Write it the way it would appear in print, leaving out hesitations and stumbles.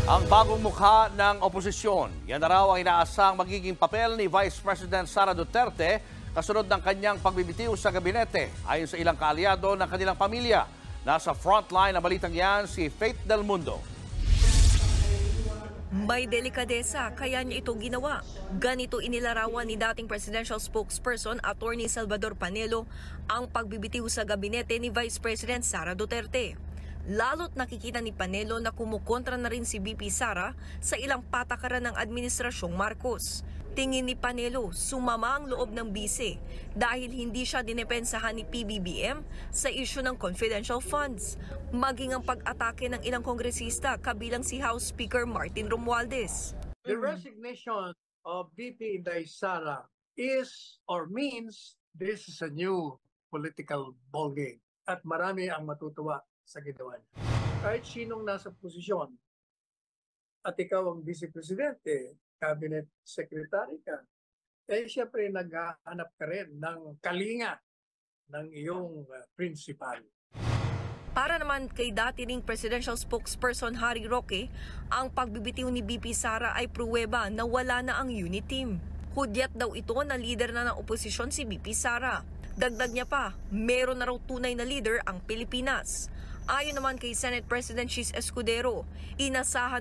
Ang bagong mukha ng oposisyon, yan na raw ang inaasang magiging papel ni Vice President Sara Duterte kasunod ng kanyang pagbibitiw sa gabinete. Ayon sa ilang kaalyado ng kanilang pamilya, nasa frontline na balitang yan si Faith Del Mundo. May delikadesa kaya niya ito ginawa. Ganito inilarawan ni dating presidential spokesperson Attorney Salvador Panelo ang pagbibitiw sa gabinete ni Vice President Sara Duterte. Lalo't nakikita ni Panelo na kumukontra na rin si VP Sara sa ilang patakaran ng Administrasyong Marcos. Tingin ni Panelo, sumama ang loob ng bise dahil hindi siya dinepensahan ni PBBM sa isyu ng confidential funds. Maging ang pag-atake ng ilang kongresista kabilang si House Speaker Martin Romualdez. The resignation of VP Inday Sara is or means this is a new political ballgame at marami ang matutuwa sa ginawa niya. Kahit sinong nasa posisyon at ikaw ang vice presidente, cabinet secretary ka, eh siyempre naghahanap ka rin ng kalinga ng iyong principal. Para naman kay dati ring presidential spokesperson Harry Roque, ang pagbibitiw ni VP Sara ay pruweba na wala na ang unit team. Hudyat daw ito na leader na ng oposisyon si VP Sara. Dagdag niya pa, meron na raw tunay na leader ang Pilipinas. Ayon naman kay Senate President Chis Escudero, inasahan